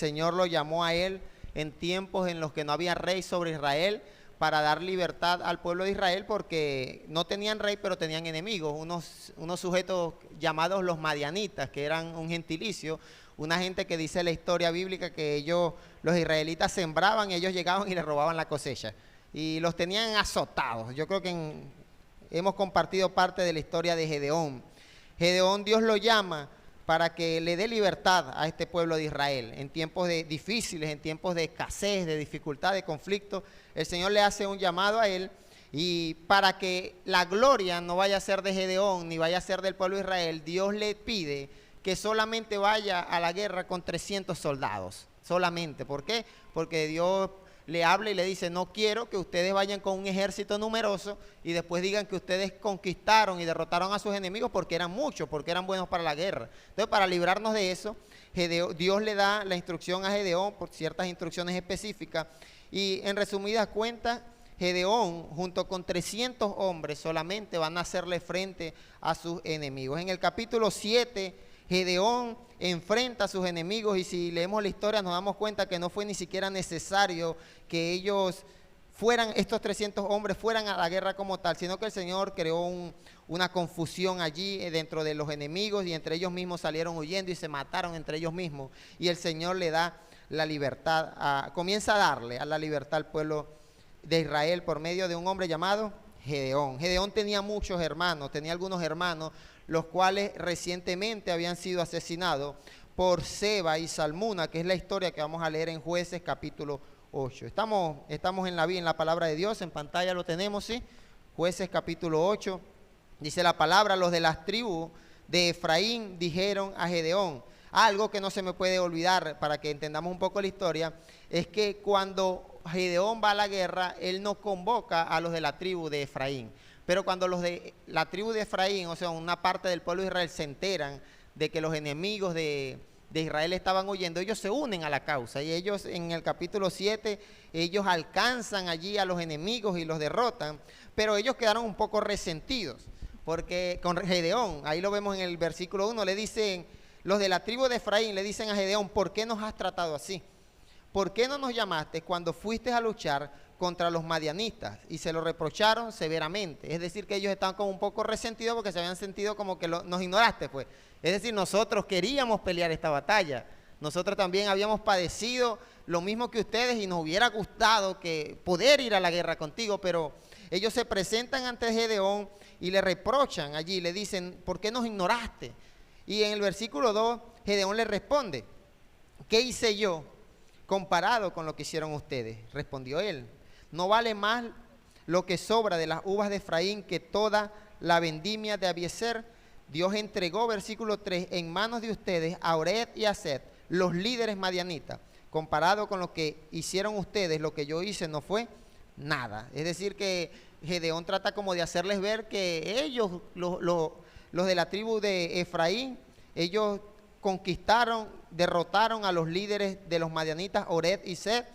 Señor lo llamó a él en tiempos en los que no había rey sobre Israel, para dar libertad al pueblo de Israel, porque no tenían rey, pero tenían enemigos, unos sujetos llamados los madianitas, que eran un gentilicio, una gente que dice la historia bíblica que ellos, los israelitas, sembraban y ellos llegaban y les robaban la cosecha, y los tenían azotados. Yo creo que hemos compartido parte de la historia de Gedeón. Gedeón, Dios lo llama para que le dé libertad a este pueblo de Israel en tiempos difíciles, en tiempos de escasez, de dificultad, de conflicto. El Señor le hace un llamado a él, y para que la gloria no vaya a ser de Gedeón ni vaya a ser del pueblo de Israel, Dios le pide que solamente vaya a la guerra con 300 soldados, solamente. ¿Por qué? Porque Dios le habla y le dice: no quiero que ustedes vayan con un ejército numeroso y después digan que ustedes conquistaron y derrotaron a sus enemigos, porque eran muchos, porque eran buenos para la guerra. Entonces, para librarnos de eso, Dios le da la instrucción a Gedeón, por ciertas instrucciones específicas, y en resumidas cuentas, Gedeón junto con 300 hombres solamente van a hacerle frente a sus enemigos. En el capítulo 7, Gedeón enfrenta a sus enemigos, y si leemos la historia nos damos cuenta que no fue ni siquiera necesario que ellos fueran, estos 300 hombres fueran a la guerra como tal, sino que el Señor creó una confusión allí dentro de los enemigos, y entre ellos mismos salieron huyendo y se mataron entre ellos mismos, y el Señor le da la libertad, comienza a darle a la libertad al pueblo de Israel por medio de un hombre llamado Gedeón. Gedeón tenía muchos hermanos, tenía algunos hermanos, los cuales recientemente habían sido asesinados por Seba y Salmuna, que es la historia que vamos a leer en Jueces capítulo 8. Estamos en la palabra de Dios, en pantalla lo tenemos, ¿sí? Jueces capítulo 8, dice la palabra: los de las tribus de Efraín dijeron a Gedeón. Algo que no se me puede olvidar para que entendamos un poco la historia, es que cuando Gedeón va a la guerra, él no convoca a los de la tribu de Efraín. Pero cuando los de la tribu de Efraín, o sea, una parte del pueblo de Israel, se enteran de que los enemigos de Israel estaban huyendo, ellos se unen a la causa. Y ellos, en el capítulo 7, ellos alcanzan allí a los enemigos y los derrotan. Pero ellos quedaron un poco resentidos, porque con Gedeón, ahí lo vemos en el versículo 1, le dicen, los de la tribu de Efraín le dicen a Gedeón: ¿por qué nos has tratado así? ¿Por qué no nos llamaste cuando fuiste a luchar contra los madianitas? Y se lo reprocharon severamente. Es decir, que ellos estaban como un poco resentidos porque se habían sentido como que nos ignoraste, pues. Es decir, nosotros queríamos pelear esta batalla. Nosotros también habíamos padecido lo mismo que ustedes y nos hubiera gustado que poder ir a la guerra contigo, pero ellos se presentan ante Gedeón y le reprochan allí, le dicen: ¿por qué nos ignoraste? Y en el versículo 2, Gedeón le responde: ¿qué hice yo comparado con lo que hicieron ustedes? Respondió él: no vale más lo que sobra de las uvas de Efraín que toda la vendimia de Abiezer. Dios entregó, versículo 3, en manos de ustedes a Oreb y a Seb, los líderes madianitas. Comparado con lo que hicieron ustedes, lo que yo hice no fue nada. Es decir, que Gedeón trata como de hacerles ver que ellos, los de la tribu de Efraín, ellos conquistaron, derrotaron a los líderes de los madianitas, Oreb y Seb,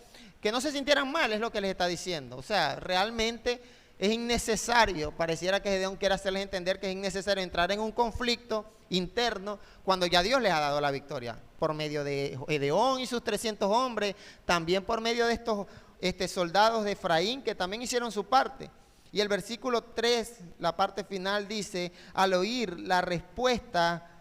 que no se sintieran mal, es lo que les está diciendo. O sea, realmente es innecesario, pareciera que Gedeón quiere hacerles entender que es innecesario entrar en un conflicto interno cuando ya Dios les ha dado la victoria, por medio de Gedeón y sus 300 hombres, también por medio de estos soldados de Efraín que también hicieron su parte. Y el versículo 3, la parte final, dice: al oír la respuesta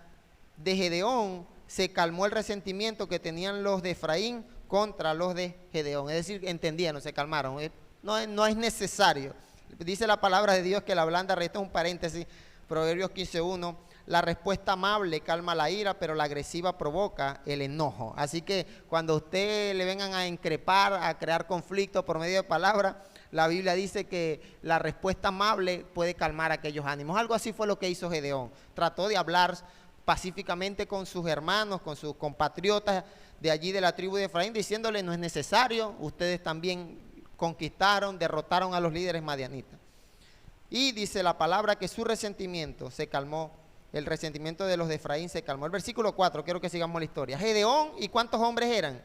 de Gedeón, se calmó el resentimiento que tenían los de Efraín contra los de Gedeón. Es decir, entendieron, se calmaron. No es necesario. Dice la palabra de Dios que la blanda, esto es un paréntesis, Proverbios 15:1, la respuesta amable calma la ira, pero la agresiva provoca el enojo. Así que cuando a usted le vengan a increpar, a crear conflictos por medio de palabras, la Biblia dice que la respuesta amable puede calmar aquellos ánimos. Algo así fue lo que hizo Gedeón. Trató de hablar pacíficamente con sus hermanos, con sus compatriotas de allí de la tribu de Efraín, diciéndole: no es necesario, ustedes también conquistaron, derrotaron a los líderes madianitas. Y dice la palabra que su resentimiento se calmó, el resentimiento de los de Efraín se calmó. El versículo 4, quiero que sigamos la historia. Gedeón, ¿y cuántos hombres eran?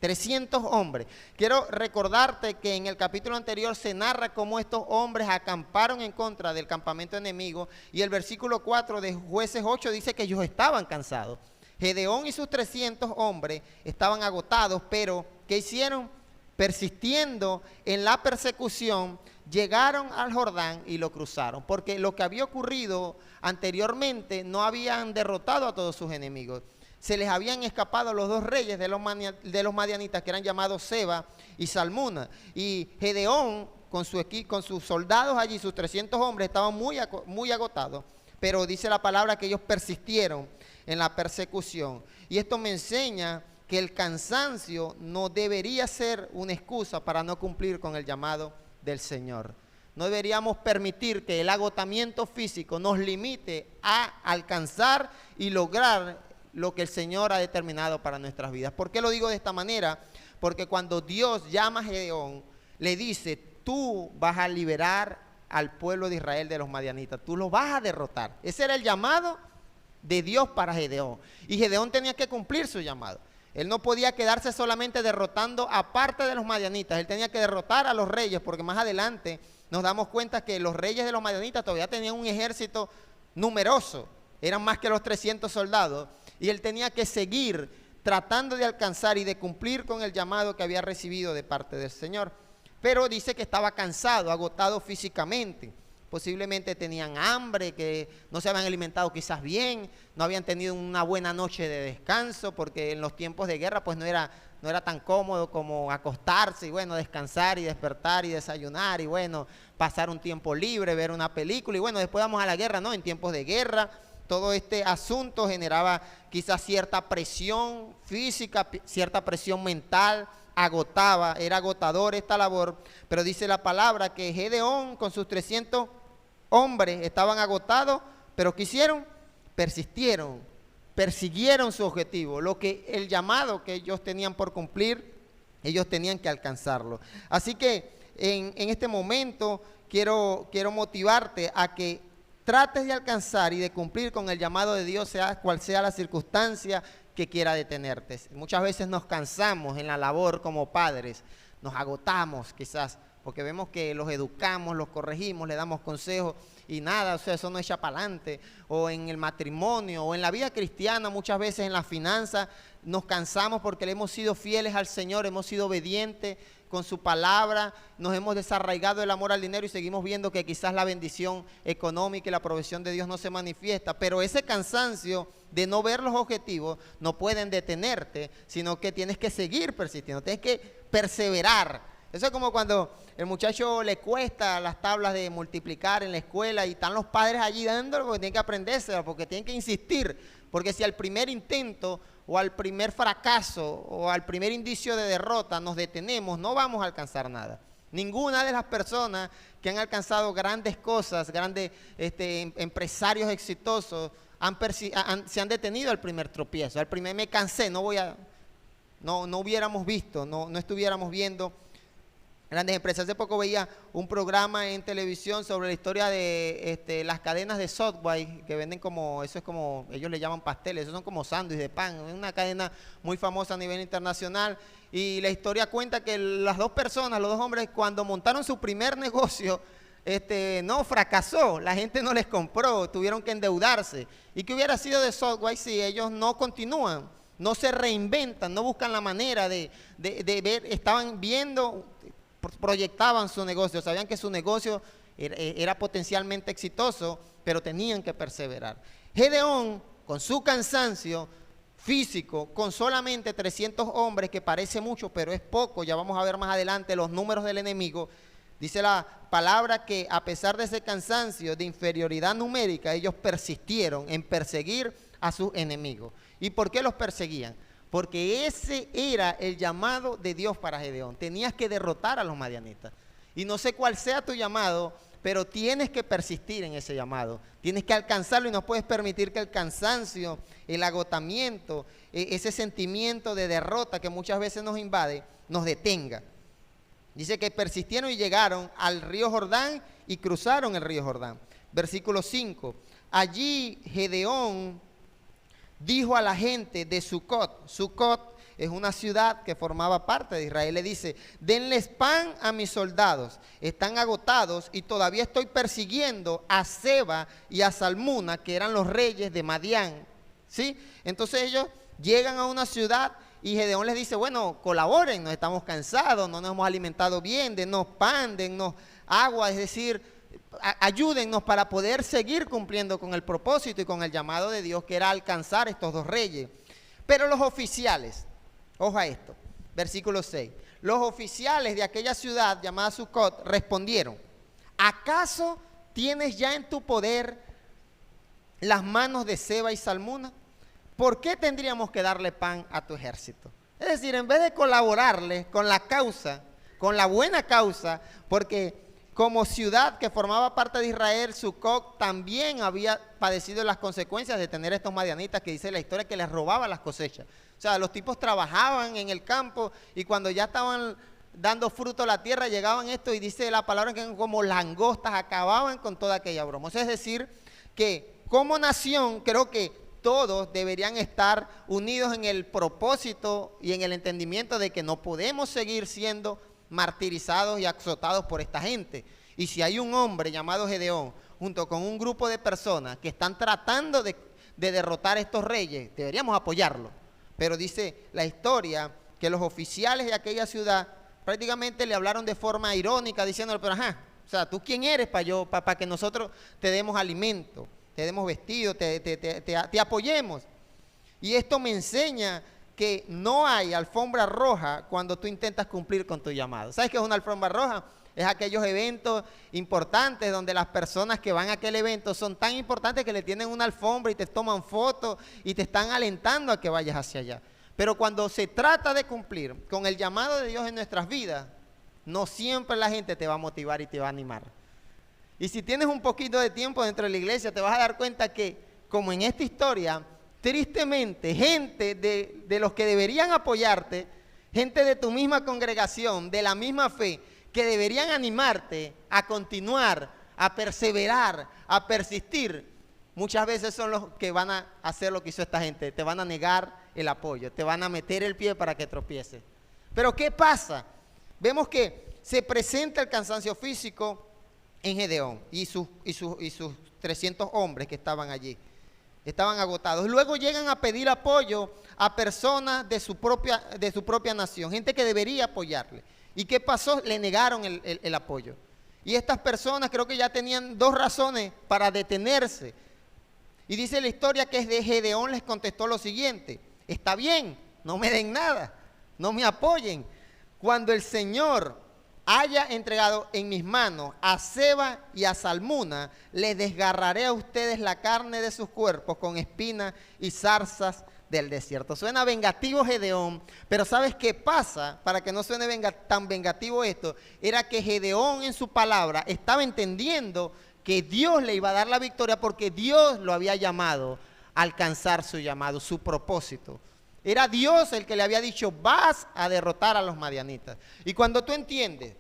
300 hombres. Quiero recordarte que en el capítulo anterior se narra cómo estos hombres acamparon en contra del campamento enemigo, y el versículo 4 de Jueces 8 dice que ellos estaban cansados. Gedeón y sus 300 hombres estaban agotados, pero ¿qué hicieron? Persistiendo en la persecución, llegaron al Jordán y lo cruzaron, porque lo que había ocurrido anteriormente no habían derrotado a todos sus enemigos. Se les habían escapado los dos reyes de los madianitas, que eran llamados Seba y Salmuna. Y Gedeón, con sus soldados allí, sus 300 hombres, estaban muy agotados. Pero dice la palabra que ellos persistieron en la persecución. Y esto me enseña que el cansancio no debería ser una excusa para no cumplir con el llamado del Señor. No deberíamos permitir que el agotamiento físico nos limite a alcanzar y lograr lo que el Señor ha determinado para nuestras vidas. ¿Por qué lo digo de esta manera? Porque cuando Dios llama a Gedeón, le dice: tú vas a liberar al pueblo de Israel de los madianitas, tú los vas a derrotar. Ese era el llamado de Dios para Gedeón. Y Gedeón tenía que cumplir su llamado. Él no podía quedarse solamente derrotando a parte de los madianitas, él tenía que derrotar a los reyes, porque más adelante nos damos cuenta que los reyes de los madianitas todavía tenían un ejército numeroso, eran más que los 300 soldados, y él tenía que seguir tratando de alcanzar y de cumplir con el llamado que había recibido de parte del Señor. Pero dice que estaba cansado, agotado físicamente. Posiblemente tenían hambre, que no se habían alimentado quizás bien, no habían tenido una buena noche de descanso, porque en los tiempos de guerra pues no era tan cómodo como acostarse y bueno, descansar y despertar y desayunar y bueno, pasar un tiempo libre, ver una película y bueno, después vamos a la guerra, ¿no? En tiempos de guerra todo este asunto generaba quizás cierta presión física, cierta presión mental, agotaba, era agotador esta labor, pero dice la palabra que Gedeón con sus 300 hombres estaban agotados, pero ¿qué hicieron? Persistieron, persiguieron su objetivo, el llamado que ellos tenían por cumplir, ellos tenían que alcanzarlo. Así que en este momento quiero motivarte a que trates de alcanzar y de cumplir con el llamado de Dios, sea cual sea la circunstancia que quiera detenerte. Muchas veces nos cansamos en la labor como padres, nos agotamos quizás, porque vemos que los educamos, los corregimos, le damos consejos y nada, o sea, eso no echa para adelante. O en el matrimonio, o en la vida cristiana, muchas veces en las finanzas, nos cansamos porque le hemos sido fieles al Señor, hemos sido obedientes con su palabra, nos hemos desarraigado el amor al dinero y seguimos viendo que quizás la bendición económica y la provisión de Dios no se manifiesta, pero ese cansancio de no ver los objetivos no pueden detenerte, sino que tienes que seguir persistiendo, tienes que perseverar. Eso es como cuando el muchacho le cuesta las tablas de multiplicar en la escuela y están los padres allí dándolo porque tienen que aprenderse, porque tienen que insistir, porque si al primer intento o al primer fracaso o al primer indicio de derrota nos detenemos, no vamos a alcanzar nada. Ninguna de las personas que han alcanzado grandes cosas, grandes empresarios exitosos, se han detenido al primer tropiezo, al primer me cansé, no hubiéramos visto, no estuviéramos viendo grandes empresas. Hace poco veía un programa en televisión sobre la historia de las cadenas de Subway que venden eso es como, ellos le llaman pasteles, esos son como sándwiches de pan, es una cadena muy famosa a nivel internacional, y la historia cuenta que las dos personas, los dos hombres, cuando montaron su primer negocio, no fracasó, la gente no les compró, tuvieron que endeudarse. ¿Y qué hubiera sido de Subway si ellos no continúan, no se reinventan, no buscan la manera de ver, estaban viendo, proyectaban su negocio, sabían que su negocio era potencialmente exitoso, pero tenían que perseverar. Gedeón, con su cansancio físico, con solamente 300 hombres, que parece mucho, pero es poco, ya vamos a ver más adelante los números del enemigo, dice la palabra que a pesar de ese cansancio de inferioridad numérica, ellos persistieron en perseguir a sus enemigos. ¿Y por qué los perseguían? Porque ese era el llamado de Dios para Gedeón. Tenías que derrotar a los madianitas. Y no sé cuál sea tu llamado, pero tienes que persistir en ese llamado. Tienes que alcanzarlo y no puedes permitir que el cansancio, el agotamiento, ese sentimiento de derrota que muchas veces nos invade, nos detenga. Dice que persistieron y llegaron al río Jordán y cruzaron el río Jordán. Versículo 5. Allí Gedeón dijo a la gente de Sucot. Sucot es una ciudad que formaba parte de Israel. Le dice: denles pan a mis soldados, están agotados y todavía estoy persiguiendo a Seba y a Salmuna, que eran los reyes de Madián. ¿sí? Entonces ellos llegan a una ciudad y Gedeón les dice, bueno, colaboren, nos estamos cansados, no nos hemos alimentado bien, dennos pan, dennos agua, es decir, ayúdennos para poder seguir cumpliendo con el propósito y con el llamado de Dios, que era alcanzar estos dos reyes. Pero los oficiales, ojo a esto, versículo 6, los oficiales de aquella ciudad llamada Sucot respondieron, ¿acaso tienes ya en tu poder las manos de Seba y Salmuna? ¿Por qué tendríamos que darle pan a tu ejército? Es decir, en vez de colaborarle con la causa, con la buena causa, porque como ciudad que formaba parte de Israel, Sucot también había padecido las consecuencias de tener estos madianitas, que dice la historia que les robaban las cosechas. O sea, los tipos trabajaban en el campo y cuando ya estaban dando fruto a la tierra, llegaban estos y dice la palabra que como langostas acababan con toda aquella broma. O sea, es decir, que como nación creo que todos deberían estar unidos en el propósito y en el entendimiento de que no podemos seguir siendo martirizados y azotados por esta gente. Y si hay un hombre llamado Gedeón, junto con un grupo de personas que están tratando de derrotar a estos reyes, deberíamos apoyarlo. Pero dice la historia que los oficiales de aquella ciudad prácticamente le hablaron de forma irónica, diciéndole, pero ajá, o sea, ¿tú quién eres para que nosotros te demos alimento, te demos vestido, te apoyemos? Y esto me enseña que no hay alfombra roja cuando tú intentas cumplir con tu llamado. ¿Sabes qué es una alfombra roja? Es aquellos eventos importantes donde las personas que van a aquel evento son tan importantes que le tienen una alfombra y te toman fotos y te están alentando a que vayas hacia allá. Pero cuando se trata de cumplir con el llamado de Dios en nuestras vidas, no siempre la gente te va a motivar y te va a animar. Y si tienes un poquito de tiempo dentro de la iglesia, te vas a dar cuenta que, como en esta historia, tristemente, gente de los que deberían apoyarte, gente de tu misma congregación, de la misma fe, que deberían animarte a continuar, a perseverar, a persistir, muchas veces son los que van a hacer lo que hizo esta gente, te van a negar el apoyo, te van a meter el pie para que tropieces. Pero ¿qué pasa? Vemos que se presenta el cansancio físico en Gedeón y sus 300 hombres que estaban allí. Estaban agotados. Luego llegan a pedir apoyo a personas de su propia nación, gente que debería apoyarle. ¿Y qué pasó? Le negaron el apoyo. Y estas personas creo que ya tenían dos razones para detenerse. Y dice la historia que es de Gedeón les contestó lo siguiente: está bien, no me den nada, no me apoyen. Cuando el Señor haya entregado en mis manos a Seba y a Salmuna, les desgarraré a ustedes la carne de sus cuerpos con espinas y zarzas del desierto. Suena vengativo Gedeón, pero ¿sabes qué pasa? Para que no suene tan vengativo esto, era que Gedeón en su palabra estaba entendiendo que Dios le iba a dar la victoria porque Dios lo había llamado a alcanzar su llamado, su propósito. Era Dios el que le había dicho, vas a derrotar a los madianitas. Y cuando tú entiendes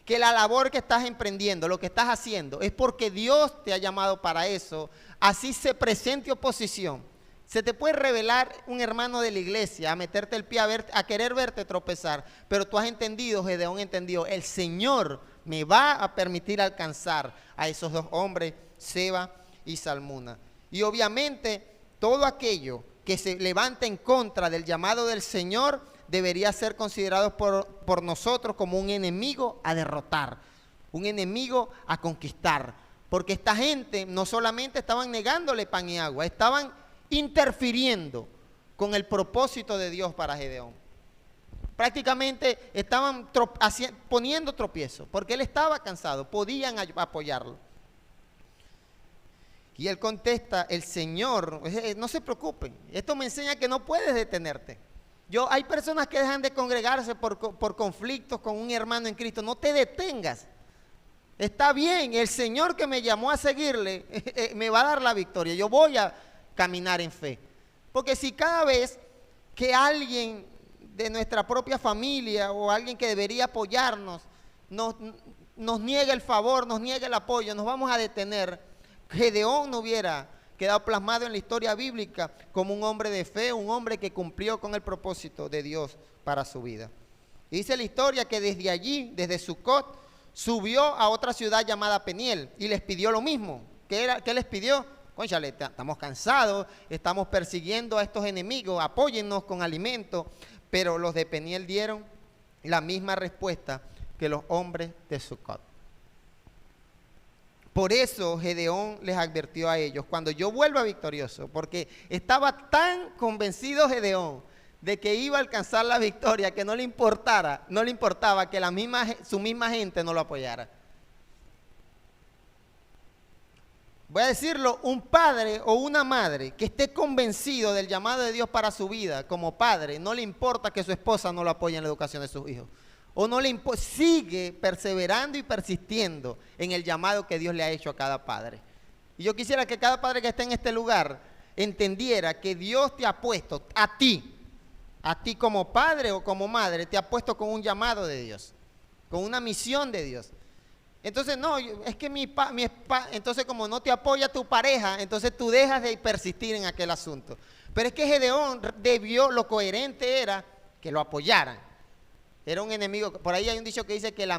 que la labor que estás emprendiendo, lo que estás haciendo, es porque Dios te ha llamado para eso, así se presente oposición. Se te puede revelar un hermano de la iglesia a meterte el pie a querer verte tropezar, pero tú has entendido, Gedeón entendió, el Señor me va a permitir alcanzar a esos dos hombres, Seba y Salmuna. Y obviamente todo aquello que se levanta en contra del llamado del Señor debería ser considerado por nosotros como un enemigo a derrotar, un enemigo a conquistar, porque esta gente no solamente estaban negándole pan y agua, estaban interfiriendo con el propósito de Dios para Gedeón. Prácticamente estaban poniendo tropiezo, porque él estaba cansado, podían apoyarlo. Y él contesta, el Señor, no se preocupen, esto me enseña que no puedes detenerte. Hay personas que dejan de congregarse por conflictos con un hermano en Cristo, no te detengas. Está bien, el Señor que me llamó a seguirle me va a dar la victoria, yo voy a caminar en fe. Porque si cada vez que alguien de nuestra propia familia o alguien que debería apoyarnos nos niega el favor, nos niega el apoyo, nos vamos a detener, Gedeón no hubiera quedado plasmado en la historia bíblica como un hombre de fe, un hombre que cumplió con el propósito de Dios para su vida. Y dice la historia que desde allí, desde Sucot, subió a otra ciudad llamada Peniel y les pidió lo mismo. ¿Qué les pidió? cónchale, estamos cansados, estamos persiguiendo a estos enemigos, apóyennos con alimento. Pero los de Peniel dieron la misma respuesta que los hombres de Sucot. Por eso Gedeón les advirtió a ellos: cuando yo vuelva victorioso, porque estaba tan convencido Gedeón de que iba a alcanzar la victoria, que no le importaba que su misma gente no lo apoyara. Voy a decirlo, un padre o una madre que esté convencido del llamado de Dios para su vida, como padre, no le importa que su esposa no lo apoye en la educación de sus hijos. O no le importa, sigue perseverando y persistiendo en el llamado que Dios le ha hecho a cada padre. Y yo quisiera que cada padre que esté en este lugar entendiera que Dios te ha puesto a ti como padre o como madre, te ha puesto con un llamado de Dios, con una misión de Dios. Entonces, no, es que entonces como no te apoya tu pareja, entonces tú dejas de persistir en aquel asunto. Pero es que Gedeón lo coherente era que lo apoyaran. Era un enemigo, por ahí hay un dicho que dice que el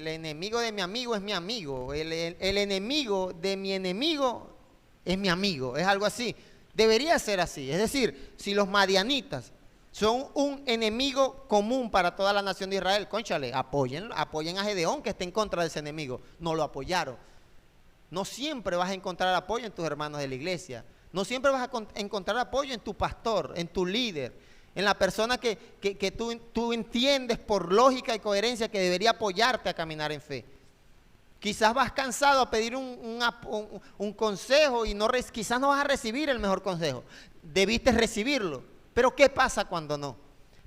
enemigo de mi amigo es mi amigo, el enemigo de mi enemigo es mi amigo, es algo así. Debería ser así, es decir, si los madianitas son un enemigo común para toda la nación de Israel, cónchale, apoyen a Gedeón que está en contra de ese enemigo. No lo apoyaron. No siempre vas a encontrar apoyo en tus hermanos de la iglesia. No siempre vas a encontrar apoyo en tu pastor, en tu líder, en la persona que tú entiendes por lógica y coherencia que debería apoyarte a caminar en fe. Quizás vas cansado a pedir un consejo y quizás no vas a recibir el mejor consejo. Debiste recibirlo. Pero ¿qué pasa cuando no?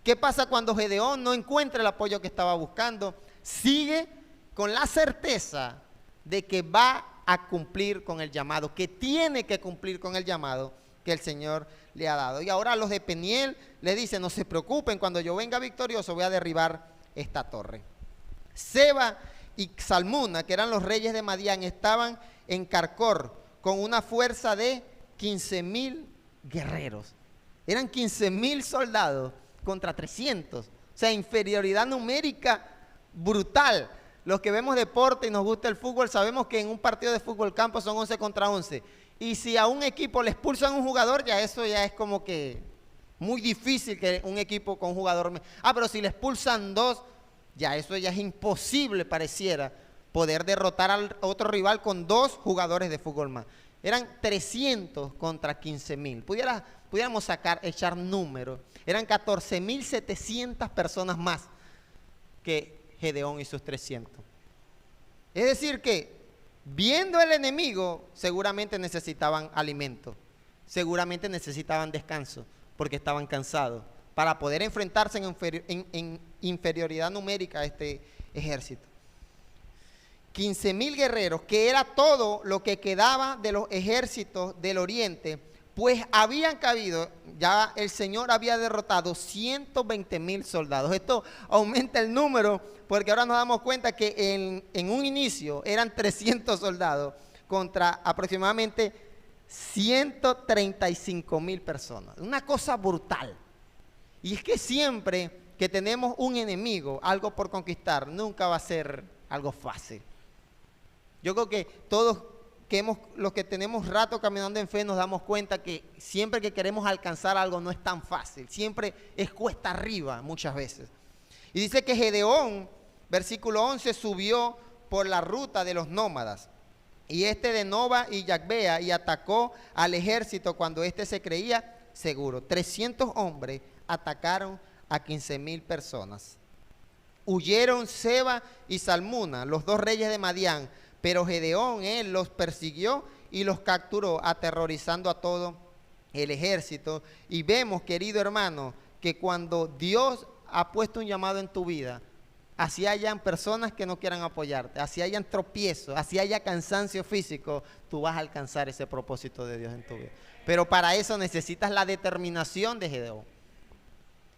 ¿Qué pasa cuando Gedeón no encuentra el apoyo que estaba buscando? Sigue con la certeza de que va a cumplir con el llamado, que tiene que cumplir con el llamado que el Señor le ha dado. Y ahora los de Peniel le dicen: no se preocupen, cuando yo venga victorioso voy a derribar esta torre. Seba y Salmuna, que eran los reyes de Madián, estaban en Carcor con una fuerza de 15,000 guerreros. Eran 15,000 soldados contra 300. O sea, inferioridad numérica brutal. Los que vemos deporte y nos gusta el fútbol, sabemos que en un partido de fútbol campo son 11 contra 11. Y si a un equipo le expulsan un jugador, eso ya es como que muy difícil que un equipo con un jugador... pero si le expulsan 2, eso ya es imposible, pareciera, poder derrotar al otro rival con 2 jugadores de fútbol más. Eran 300 contra 15,000. Pudiéramos echar números. Eran 14,700 personas más que Gedeón y sus 300. Es decir que, viendo el enemigo, seguramente necesitaban alimento. Seguramente necesitaban descanso, porque estaban cansados, para poder enfrentarse en inferioridad numérica a este ejército. 15,000 guerreros, que era todo lo que quedaba de los ejércitos del oriente, pues habían cabido, ya el Señor había derrotado 120,000 soldados. Esto aumenta el número, porque ahora nos damos cuenta que en un inicio eran 300 soldados contra aproximadamente 135,000 personas. Una cosa brutal. Y es que siempre que tenemos un enemigo, algo por conquistar, nunca va a ser algo fácil. Yo creo que todos los que tenemos rato caminando en fe nos damos cuenta que siempre que queremos alcanzar algo no es tan fácil. Siempre es cuesta arriba muchas veces. Y dice que Gedeón, versículo 11, subió por la ruta de los nómadas. Y de Nova y Yagbea, y atacó al ejército cuando se creía seguro. 300 hombres atacaron a 15,000 personas. Huyeron Seba y Salmuna, los 2 reyes de Madián, pero Gedeón, él los persiguió y los capturó, aterrorizando a todo el ejército. Y vemos, querido hermano, que cuando Dios ha puesto un llamado en tu vida, así hayan personas que no quieran apoyarte, así hayan tropiezos, así haya cansancio físico, tú vas a alcanzar ese propósito de Dios en tu vida. Pero para eso necesitas la determinación de Gedeón.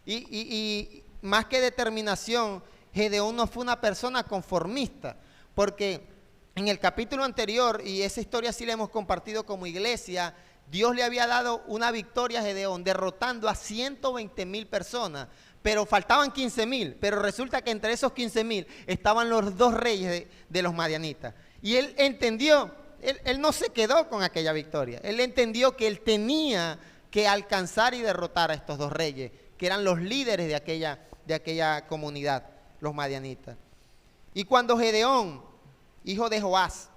Y más que determinación, Gedeón no fue una persona conformista, porque en el capítulo anterior, y esa historia sí la hemos compartido como iglesia, Dios le había dado una victoria a Gedeón, derrotando a 120,000 personas, pero faltaban 15,000, pero resulta que entre esos 15,000 estaban los 2 reyes de los madianitas. Y él entendió, él no se quedó con aquella victoria. Él entendió que él tenía que alcanzar y derrotar a estos dos reyes, que eran los líderes de aquella comunidad, los madianitas. Y cuando Gedeón, hijo de Joás,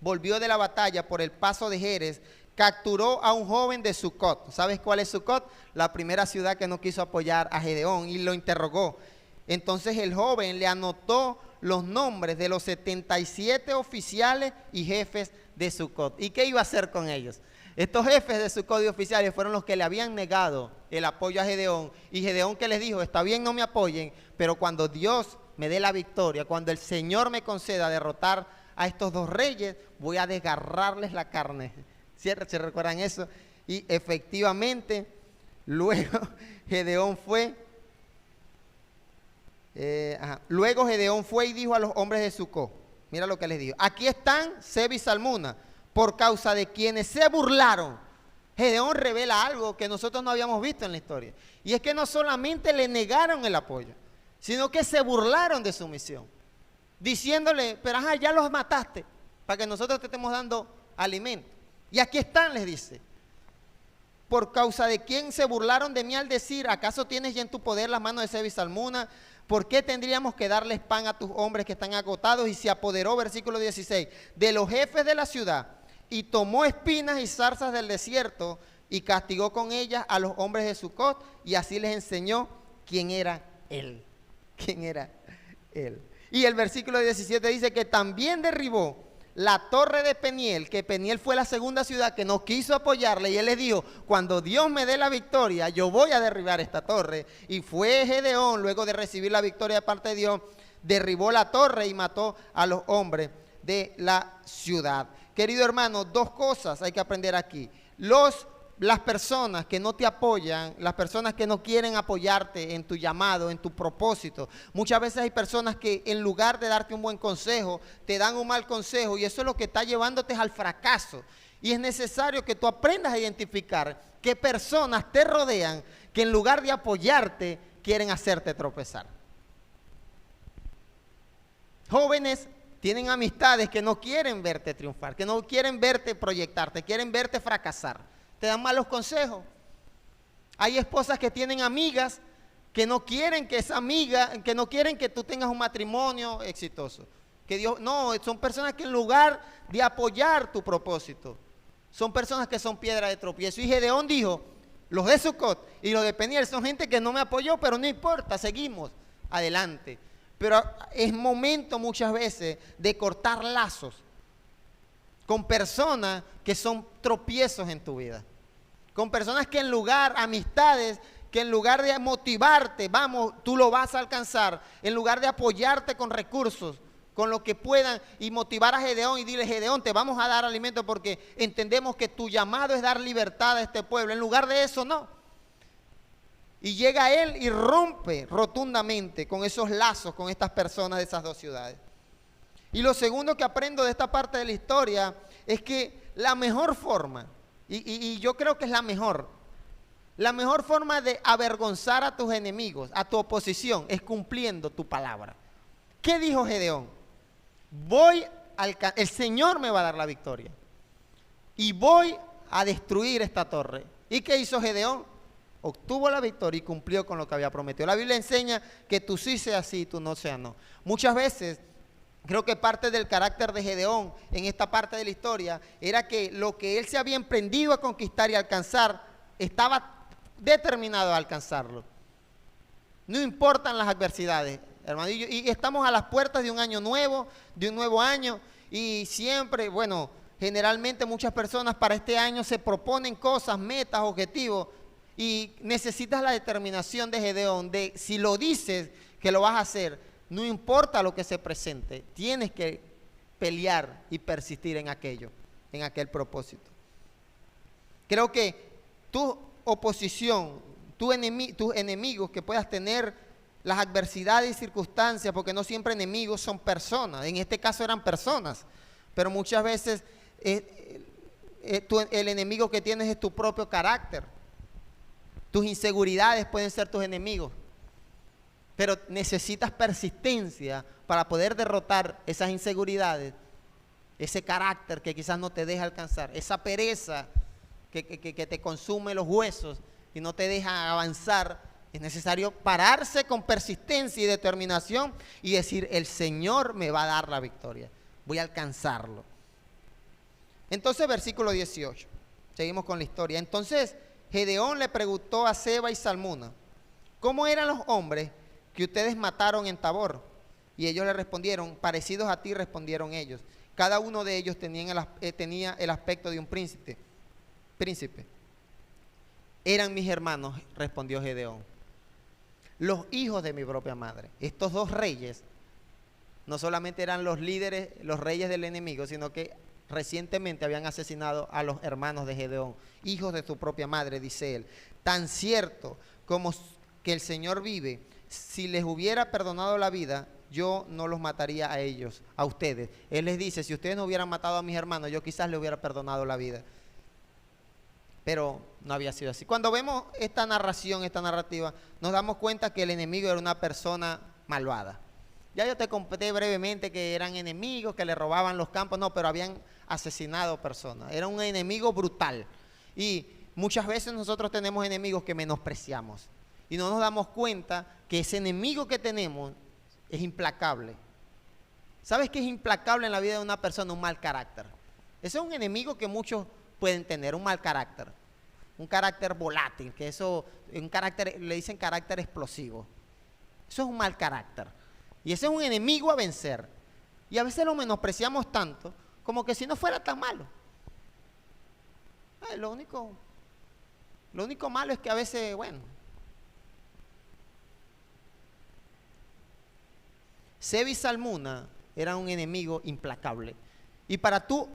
volvió de la batalla por el paso de Jerez, capturó a un joven de Sucot. ¿Sabes cuál es Sucot? La primera ciudad que no quiso apoyar a Gedeón, y lo interrogó. Entonces el joven le anotó los nombres de los 77 oficiales y jefes de Sucot. ¿Y qué iba a hacer con ellos? Estos jefes de Sucot y oficiales fueron los que le habían negado el apoyo a Gedeón. Y Gedeón, que les dijo: está bien, no me apoyen, pero cuando Dios me dé la victoria, cuando el Señor me conceda derrotar a estos dos reyes, voy a desgarrarles la carne. ¿Se recuerdan eso? Y efectivamente, luego Gedeón fue y dijo a los hombres de Sucot, mira lo que les dijo: aquí están Seb y Salmuna, por causa de quienes se burlaron. Gedeón revela algo que nosotros no habíamos visto en la historia, y es que no solamente le negaron el apoyo, sino que se burlaron de su misión, diciéndole: pero ajá, ya los mataste, para que nosotros te estemos dando alimento. Y aquí están, les dice, por causa de quien se burlaron de mí al decir: ¿acaso tienes ya en tu poder las manos de Seb y Salmuna? ¿Por qué tendríamos que darles pan a tus hombres que están agotados? Y se apoderó, versículo 16, de los jefes de la ciudad, y tomó espinas y zarzas del desierto, y castigó con ellas a los hombres de Sucot, y así les enseñó quién era él. ¿Quién era él? Y el versículo 17 dice que también derribó la torre de Peniel, que Peniel fue la segunda ciudad que no quiso apoyarle, y él le dijo: cuando Dios me dé la victoria, yo voy a derribar esta torre. Y fue Gedeón, luego de recibir la victoria de parte de Dios, derribó la torre y mató a los hombres de la ciudad. Querido hermano, dos cosas hay que aprender aquí. Las personas que no te apoyan, las personas que no quieren apoyarte en tu llamado, en tu propósito. Muchas veces hay personas que en lugar de darte un buen consejo, te dan un mal consejo, y eso es lo que está llevándote al fracaso. Y es necesario que tú aprendas a identificar qué personas te rodean que en lugar de apoyarte, quieren hacerte tropezar. Jóvenes tienen amistades que no quieren verte triunfar, que no quieren verte proyectarte, quieren verte fracasar. Te dan malos consejos. Hay esposas que tienen amigas que no quieren que no quieren que tú tengas un matrimonio exitoso. Son personas que en lugar de apoyar tu propósito, son personas que son piedra de tropiezo. Y Gedeón dijo: los de Sucot y los de Peniel son gente que no me apoyó, pero no importa, seguimos adelante. Pero es momento muchas veces de cortar lazos con personas que son tropiezos en tu vida. Con personas que amistades, que en lugar de motivarte, vamos, tú lo vas a alcanzar, en lugar de apoyarte con recursos, con lo que puedan, y motivar a Gedeón y dile: Gedeón, te vamos a dar alimento porque entendemos que tu llamado es dar libertad a este pueblo. En lugar de eso, no. Y llega él y rompe rotundamente con esos lazos, con estas personas de esas dos ciudades. Y lo segundo que aprendo de esta parte de la historia es que la mejor forma, y yo creo que es la mejor forma de avergonzar a tus enemigos, a tu oposición, es cumpliendo tu palabra. ¿Qué dijo Gedeón? El Señor me va a dar la victoria y voy a destruir esta torre. ¿Y qué hizo Gedeón? Obtuvo la victoria y cumplió con lo que había prometido. La Biblia enseña que tú sí seas sí, tú no seas no. Muchas veces creo que parte del carácter de Gedeón en esta parte de la historia era que lo que él se había emprendido a conquistar y alcanzar, estaba determinado a alcanzarlo. No importan las adversidades, hermano. Y estamos a las puertas de un año nuevo, de un nuevo año, y siempre, generalmente muchas personas para este año se proponen cosas, metas, objetivos, y necesitas la determinación de Gedeón, de si lo dices que lo vas a hacer, no importa lo que se presente, tienes que pelear y persistir en aquel propósito. Creo que tu oposición, tus enemigos que puedas tener, las adversidades y circunstancias, porque no siempre enemigos son personas, en este caso eran personas, pero muchas veces el enemigo que tienes es tu propio carácter. Tus inseguridades pueden ser tus enemigos. Pero necesitas persistencia para poder derrotar esas inseguridades ese carácter que quizás no te deja alcanzar, esa pereza que te consume los huesos y no te deja avanzar, es necesario pararse con persistencia y determinación y decir, el Señor me va a dar la victoria, voy a alcanzarlo. Entonces, versículo 18, seguimos con la historia. Entonces, Gedeón le preguntó a Seba y Salmuna, ¿cómo eran los hombres que ustedes mataron en Tabor? Y ellos le respondieron, parecidos a ti, respondieron ellos. Cada uno de ellos tenía el aspecto de un príncipe. Eran mis hermanos, respondió Gedeón, los hijos de mi propia madre. Estos dos reyes no solamente eran los líderes, los reyes del enemigo, sino que recientemente habían asesinado a los hermanos de Gedeón, hijos de su propia madre, dice él. Tan cierto como que el Señor vive, si les hubiera perdonado la vida, yo no los mataría a ellos, a ustedes. Él les dice, si ustedes no hubieran matado a mis hermanos, yo quizás les hubiera perdonado la vida. Pero no había sido así. Cuando vemos esta narración, esta narrativa, nos damos cuenta que el enemigo era una persona malvada. Ya yo te conté brevemente que eran enemigos, que le robaban los campos, no, pero habían asesinado personas. Era un enemigo brutal. Y muchas veces nosotros tenemos enemigos que menospreciamos. Y no nos damos cuenta que ese enemigo que tenemos es implacable. ¿Sabes qué es implacable en la vida de una persona? Un mal carácter. Ese es un enemigo que muchos pueden tener, un mal carácter. Un carácter volátil, que eso, un carácter, le dicen carácter explosivo. Eso es un mal carácter. Y ese es un enemigo a vencer. Y a veces lo menospreciamos tanto, como que si no fuera tan malo. Lo único malo es que a veces, bueno. Seba y Salmuna eran un enemigo implacable. Y para tú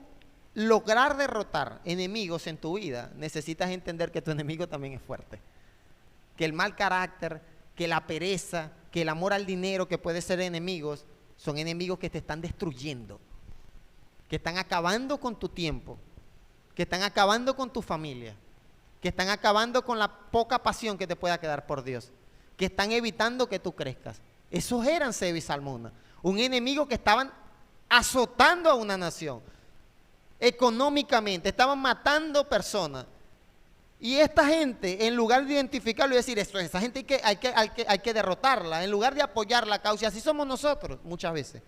lograr derrotar enemigos en tu vida, necesitas entender que tu enemigo también es fuerte. Que el mal carácter, que la pereza, que el amor al dinero, que puede ser enemigos, son enemigos que te están destruyendo, que están acabando con tu tiempo, que están acabando con tu familia, que están acabando con la poca pasión que te pueda quedar por Dios, que están evitando que tú crezcas. Esos eran Seba y Salmuna, un enemigo que estaban azotando a una nación, económicamente, estaban matando personas. Y esta gente, en lugar de identificarlo y decir, esa gente hay que derrotarla, en lugar de apoyar la causa, así somos nosotros muchas veces.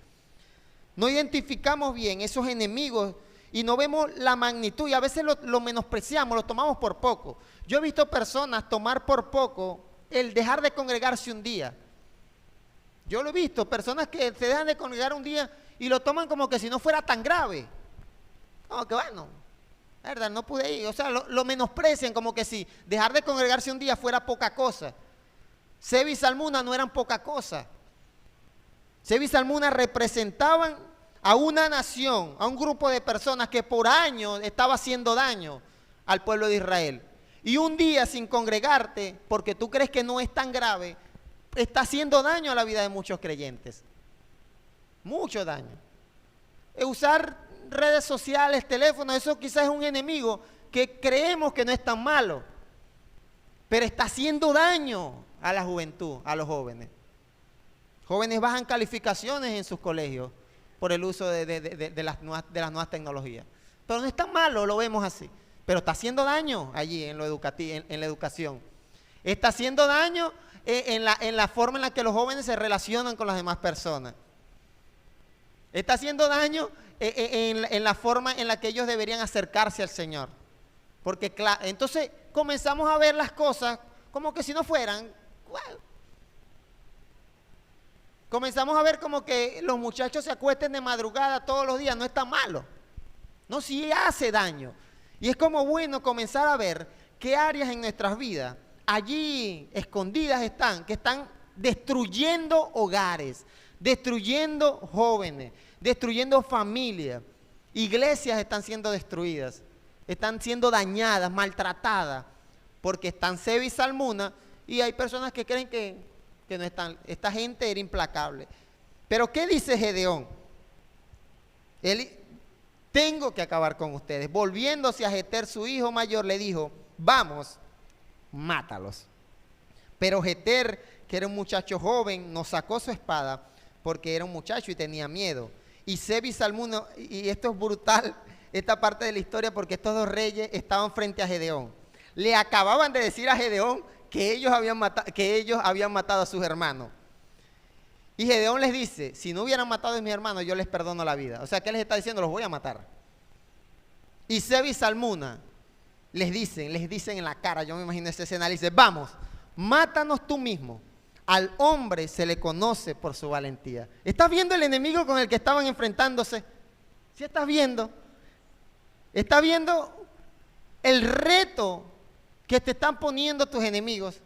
No identificamos bien esos enemigos y no vemos la magnitud y a veces lo menospreciamos, lo tomamos por poco. Yo he visto personas tomar por poco el dejar de congregarse un día. Yo lo he visto, personas que se dejan de congregar un día y lo toman como que si no fuera tan grave. No, que bueno, verdad, no pude ir, o sea, lo menosprecian como que si dejar de congregarse un día fuera poca cosa. Seba y Salmuna no eran poca cosa. Seba y Salmuna representaban a una nación, a un grupo de personas que por años estaba haciendo daño al pueblo de Israel. Y un día sin congregarte, porque tú crees que no es tan grave, está haciendo daño a la vida de muchos creyentes. Mucho daño. Usar redes sociales, teléfonos, eso quizás es un enemigo que creemos que no es tan malo, pero está haciendo daño a la juventud, a los jóvenes. Jóvenes bajan calificaciones en sus colegios por el uso de las nuevas tecnologías. Pero no es tan malo, lo vemos así, pero está haciendo daño allí en lo educativo, en la educación. Está haciendo daño en la forma en la que los jóvenes se relacionan con las demás personas. Está haciendo daño en la forma en la que ellos deberían acercarse al Señor. Porque claro, entonces comenzamos a ver las cosas como que si no fueran. Bueno, comenzamos a ver como que los muchachos se acuesten de madrugada todos los días, no es tan malo. No, sí hace daño. Y es como bueno comenzar a ver qué áreas en nuestras vidas allí escondidas están, que están destruyendo hogares, destruyendo jóvenes, destruyendo familias. Iglesias están siendo destruidas, están siendo dañadas, maltratadas, porque están Seba y Salmuna, y hay personas que creen que no están. Esta gente era implacable. Pero ¿qué dice Gedeón? Él, tengo que acabar con ustedes. Volviéndose a Jeter, su hijo mayor, le dijo, vamos, mátalos. Pero Jeter, que era un muchacho joven, no sacó su espada porque era un muchacho y tenía miedo. y Seb y Salmuno, y esto es brutal, esta parte de la historia, porque estos dos reyes estaban frente a Gedeón. Le acababan de decir a Gedeón que ellos habían matado a sus hermanos. Y Gedeón les dice, si no hubieran matado a mis hermanos, yo les perdono la vida. O sea, ¿qué les está diciendo? Los voy a matar. Y Seb y Salmuna les dicen en la cara, yo me imagino esa escena, le dicen, vamos, mátanos tú mismo. Al hombre se le conoce por su valentía. ¿Estás viendo el enemigo con el que estaban enfrentándose? ¿Sí estás viendo? ¿Estás viendo el reto que te están poniendo tus enemigos?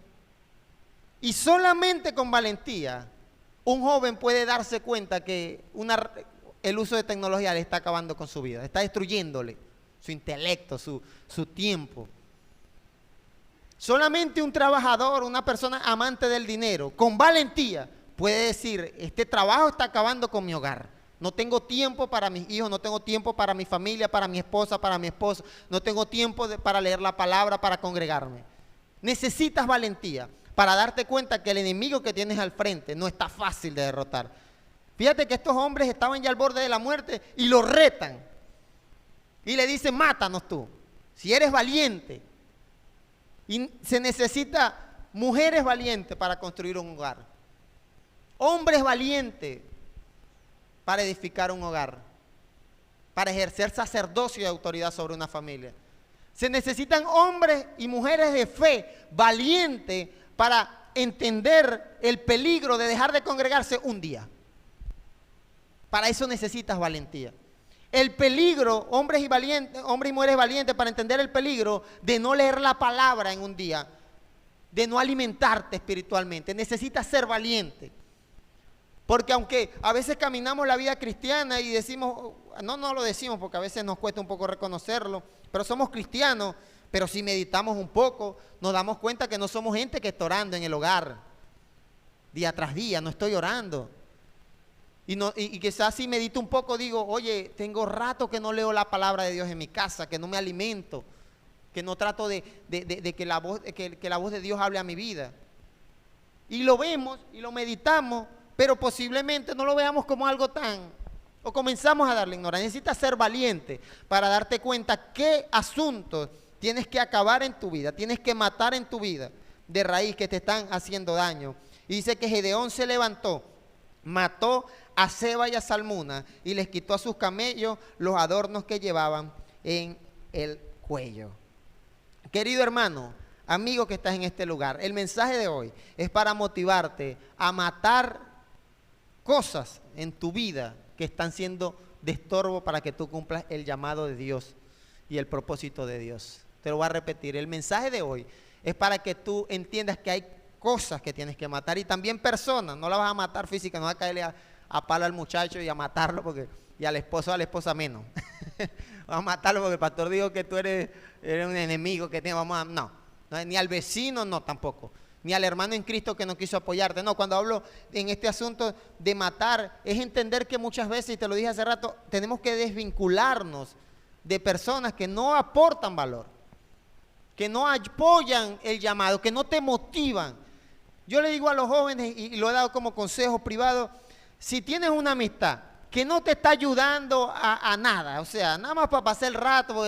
Y solamente con valentía un joven puede darse cuenta que el uso de tecnología le está acabando con su vida, está destruyéndole su intelecto, su tiempo. Solamente un trabajador, una persona amante del dinero, con valentía, puede decir, este trabajo está acabando con mi hogar. No tengo tiempo para mis hijos, no tengo tiempo para mi familia, para mi esposa, para mi esposo. No tengo tiempo para leer la palabra, para congregarme. Necesitas valentía para darte cuenta que el enemigo que tienes al frente no está fácil de derrotar. Fíjate que estos hombres estaban ya al borde de la muerte y lo retan. Y le dicen, mátanos tú, si eres valiente. Y se necesita mujeres valientes para construir un hogar. Hombres valientes para edificar un hogar. Para ejercer sacerdocio y autoridad sobre una familia. Se necesitan hombres y mujeres de fe valientes para entender el peligro de dejar de congregarse un día. Para eso necesitas valentía. El peligro, hombres y mujeres valientes para entender el peligro de no leer la palabra en un día, de no alimentarte espiritualmente. Necesitas ser valiente. Porque aunque a veces caminamos la vida cristiana y decimos, no lo decimos porque a veces nos cuesta un poco reconocerlo, pero somos cristianos, pero si meditamos un poco, nos damos cuenta que no somos gente que está orando en el hogar, día tras día, no estoy orando. Y quizás si medito un poco digo, oye, tengo rato que no leo la palabra de Dios en mi casa, que no me alimento, que no trato de que la voz de Dios hable a mi vida. Y lo vemos y lo meditamos, pero posiblemente no lo veamos como algo o comenzamos a darle ignorancia. Necesitas ser valiente para darte cuenta qué asuntos tienes que acabar en tu vida, tienes que matar en tu vida de raíz que te están haciendo daño. Y dice que Gedeón se levantó, mató a Seba y a Salmuna y les quitó a sus camellos los adornos que llevaban en el cuello. Querido hermano, amigo que estás en este lugar, el mensaje de hoy es para motivarte a matar cosas en tu vida que están siendo de estorbo para que tú cumplas el llamado de Dios y el propósito de Dios. Te lo voy a repetir, el mensaje de hoy es para que tú entiendas que hay cosas que tienes que matar y también personas. No la vas a matar física, no vas a caerle a palo al muchacho y a matarlo y al esposo o a la esposa menos. Vas a matarlo porque el pastor dijo que tú eres un enemigo que tiene, no, ni al vecino, no tampoco. Ni al hermano en Cristo que no quiso apoyarte. No, cuando hablo en este asunto de matar, es entender que muchas veces, y te lo dije hace rato, tenemos que desvincularnos de personas que no aportan valor, que no apoyan el llamado, que no te motivan. Yo le digo a los jóvenes, y lo he dado como consejo privado, si tienes una amistad que no te está ayudando a nada, o sea, nada más para pasar el rato,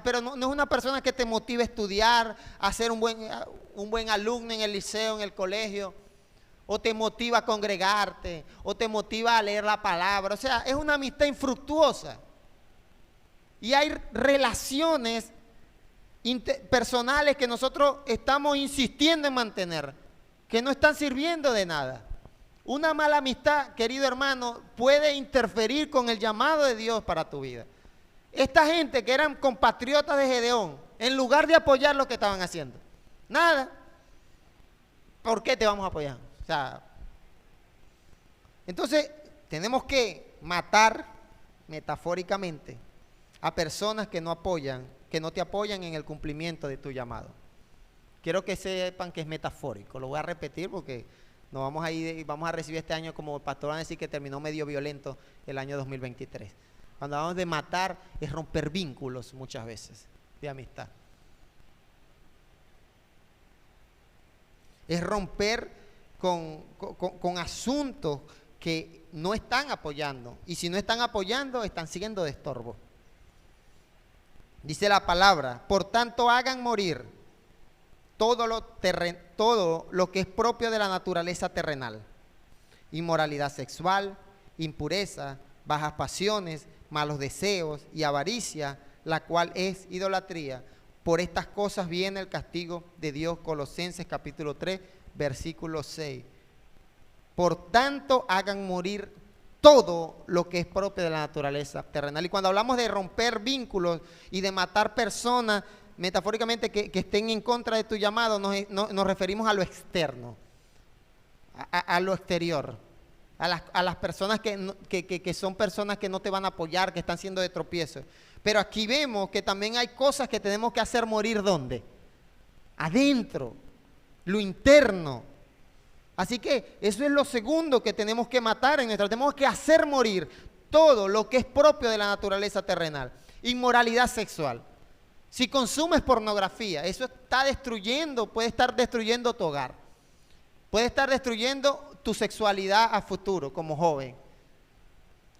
pero no es una persona que te motive a estudiar, a ser un buen alumno en el liceo, en el colegio, o te motiva a congregarte, o te motiva a leer la palabra, o sea, es una amistad infructuosa. Y hay relaciones personales que nosotros estamos insistiendo en mantener, que no están sirviendo de nada. Una mala amistad, querido hermano, puede interferir con el llamado de Dios para tu vida. Esta gente que eran compatriotas de Gedeón, en lugar de apoyar lo que estaban haciendo, nada. ¿Por qué te vamos a apoyar? O sea, entonces tenemos que matar metafóricamente a personas que no te apoyan en el cumplimiento de tu llamado. Quiero que sepan que es metafórico, lo voy a repetir porque nos vamos a recibir este año, como el pastor va a decir, que terminó medio violento el año 2023. Cuando hablamos de matar es romper vínculos muchas veces de amistad. Es romper con asuntos que no están apoyando. Y si no están apoyando, están siguiendo de estorbo. Dice la palabra, por tanto hagan morir todo lo que es propio de la naturaleza terrenal. Inmoralidad sexual, impureza, bajas pasiones, malos deseos y avaricia, la cual es idolatría. Por estas cosas viene el castigo de Dios. Colosenses capítulo 3, versículo 6. Por tanto, hagan morir todo lo que es propio de la naturaleza terrenal. Y cuando hablamos de romper vínculos y de matar personas, metafóricamente, que estén en contra de tu llamado, nos referimos a lo externo, a lo exterior, a las personas que son personas que no te van a apoyar, que están siendo de tropiezo. Pero aquí vemos que también hay cosas que tenemos que hacer morir, ¿dónde? Adentro, lo interno. Así que eso es lo segundo que tenemos que matar en nuestra. Tenemos que hacer morir todo lo que es propio de la naturaleza terrenal. Inmoralidad sexual. Si consumes pornografía, eso está destruyendo, puede estar destruyendo tu hogar. Puede estar destruyendo tu sexualidad a futuro como joven.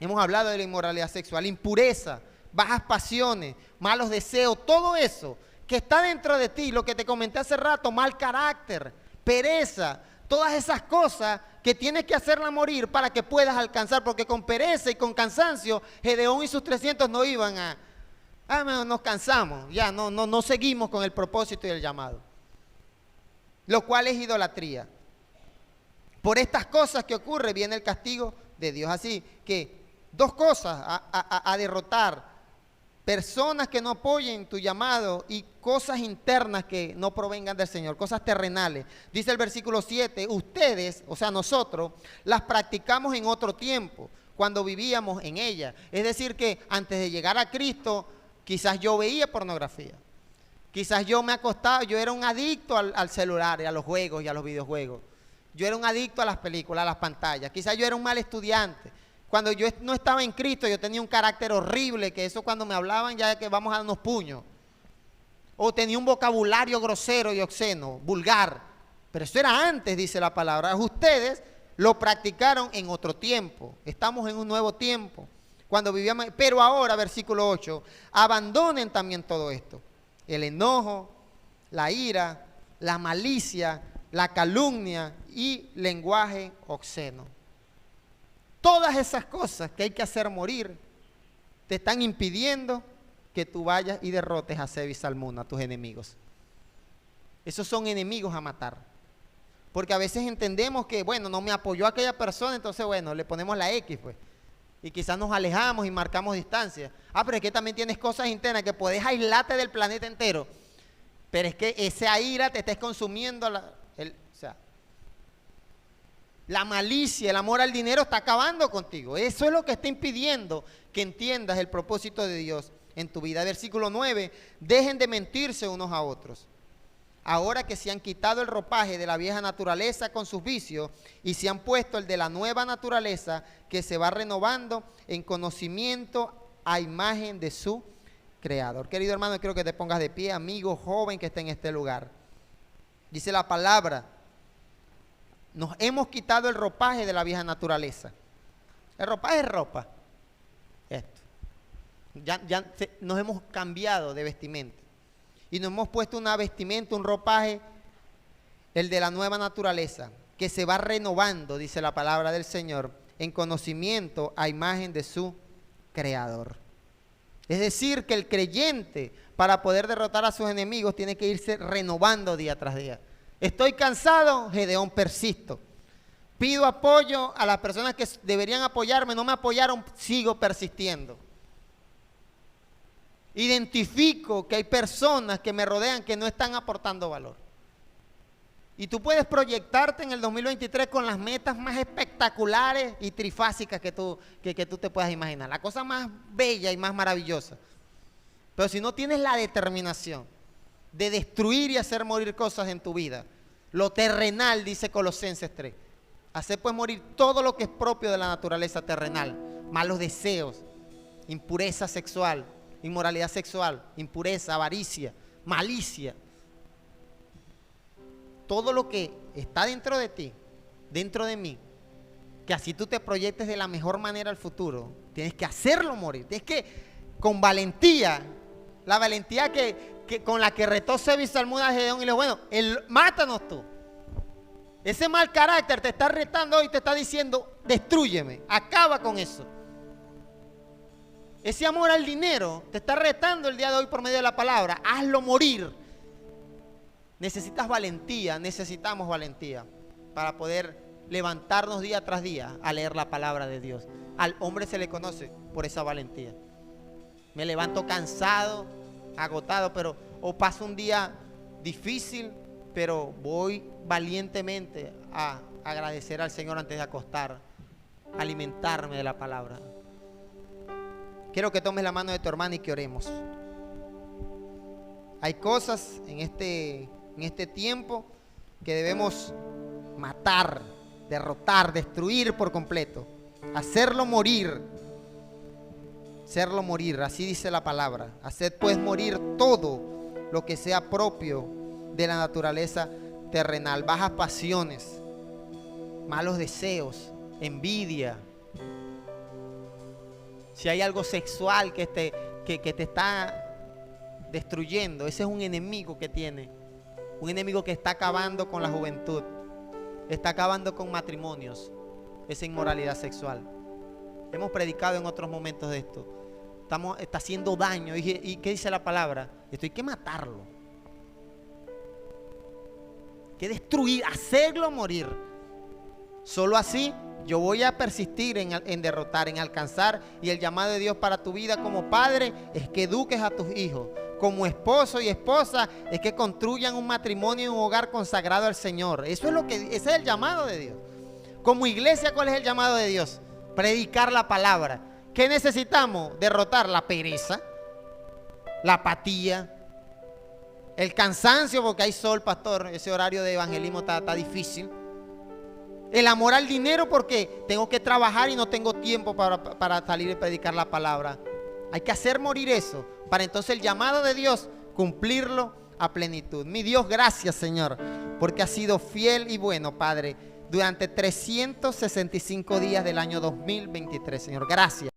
Hemos hablado de la inmoralidad sexual, impureza, bajas pasiones, malos deseos, todo eso que está dentro de ti, lo que te comenté hace rato, mal carácter, pereza, todas esas cosas que tienes que hacerla morir para que puedas alcanzar, porque con pereza y con cansancio, Gedeón y sus 300 no iban nos cansamos, ya no seguimos con el propósito y el llamado, lo cual es idolatría. Por estas cosas que ocurre viene el castigo de Dios. Así que dos cosas a derrotar: personas que no apoyen tu llamado y cosas internas que no provengan del Señor, cosas terrenales. Dice el versículo 7, ustedes, o sea nosotros, las practicamos en otro tiempo, cuando vivíamos en ella. Es decir que antes de llegar a Cristo, quizás yo veía pornografía. Quizás yo me acostaba, yo era un adicto al celular, y a los juegos y a los videojuegos. Yo era un adicto a las películas, a las pantallas. Quizás yo era un mal estudiante. Cuando yo no estaba en Cristo, yo tenía un carácter horrible, que eso cuando me hablaban ya que vamos a darnos puños. O tenía un vocabulario grosero y obsceno, vulgar. Pero eso era antes, dice la palabra. Ustedes lo practicaron en otro tiempo. Estamos en un nuevo tiempo. Cuando vivíamos, pero ahora, versículo 8, abandonen también todo esto. El enojo, la ira, la malicia, la calumnia y lenguaje obsceno. Todas esas cosas que hay que hacer morir te están impidiendo que tú vayas y derrotes a Zeba y Zalmunna, a tus enemigos. Esos son enemigos a matar. Porque a veces entendemos que, bueno, no me apoyó aquella persona, entonces, bueno, le ponemos la X, pues. Y quizás nos alejamos y marcamos distancia. Pero es que también tienes cosas internas que puedes aislarte del planeta entero. Pero es que esa ira te está consumiendo la malicia, el amor al dinero está acabando contigo. Eso es lo que está impidiendo que entiendas el propósito de Dios en tu vida. Versículo 9, dejen de mentirse unos a otros. Ahora que se han quitado el ropaje de la vieja naturaleza con sus vicios y se han puesto el de la nueva naturaleza que se va renovando en conocimiento a imagen de su Creador. Querido hermano, quiero que te pongas de pie, amigo joven que está en este lugar. Dice la palabra, nos hemos quitado el ropaje de la vieja naturaleza. El ropaje es ropa. Esto. Nos hemos cambiado de vestimenta. Y nos hemos puesto una vestimenta, un ropaje, el de la nueva naturaleza, que se va renovando, dice la palabra del Señor, en conocimiento a imagen de su Creador. Es decir, que el creyente, para poder derrotar a sus enemigos, tiene que irse renovando día tras día. Estoy cansado, Gedeón, persisto. Pido apoyo a las personas que deberían apoyarme, no me apoyaron, sigo persistiendo. Identifico que hay personas que me rodean que no están aportando valor. Y tú puedes proyectarte en el 2023 con las metas más espectaculares y trifásicas que tú te puedas imaginar. La cosa más bella y más maravillosa. Pero si no tienes la determinación de destruir y hacer morir cosas en tu vida, lo terrenal, dice Colosenses 3, hacer pues morir todo lo que es propio de la naturaleza terrenal, malos deseos, impureza sexual, inmoralidad sexual, impureza, avaricia, malicia. Todo lo que está dentro de ti, dentro de mí, que así tú te proyectes de la mejor manera al futuro, tienes que hacerlo morir. Tienes que, con valentía, la valentía con la que retó Zeba y Zalmunna a Gedeón y le dijo, bueno, mátanos tú. Ese mal carácter te está retando hoy, te está diciendo, destrúyeme, acaba con eso. Ese amor al dinero te está retando el día de hoy por medio de la palabra, hazlo morir. Necesitas valentía, necesitamos valentía para poder levantarnos día tras día a leer la palabra de Dios. Al hombre se le conoce por esa valentía. Me levanto cansado, agotado, pero o paso un día difícil, pero voy valientemente a agradecer al Señor antes de acostar, alimentarme de la palabra. Quiero que tomes la mano de tu hermano y que oremos. Hay cosas en este tiempo que debemos matar, derrotar, destruir por completo, hacerlo morir, así dice la palabra. Haced pues morir todo lo que sea propio de la naturaleza terrenal, bajas pasiones, malos deseos, envidia. Si hay algo sexual que te está destruyendo, ese es un enemigo que tiene, un enemigo que está acabando con la juventud, está acabando con matrimonios, esa inmoralidad sexual. Hemos predicado en otros momentos de esto. Está haciendo daño. ¿Y qué dice la palabra? Esto hay que matarlo, hay que destruir, hacerlo morir. Solo así yo voy a persistir en derrotar, en alcanzar. Y el llamado de Dios para tu vida como padre es que eduques a tus hijos. Como esposo y esposa es que construyan un matrimonio y un hogar consagrado al Señor. Ese es el llamado de Dios. Como iglesia, ¿cuál es el llamado de Dios? Predicar la palabra. ¿Qué necesitamos? Derrotar la pereza, la apatía, el cansancio, porque hay sol, pastor. Ese horario de evangelismo está difícil. El amor al dinero, porque tengo que trabajar y no tengo tiempo para salir y predicar la palabra. Hay que hacer morir eso, para entonces el llamado de Dios cumplirlo a plenitud. Mi Dios, gracias, Señor, porque has sido fiel y bueno, Padre, durante 365 días del año 2023, Señor. Gracias.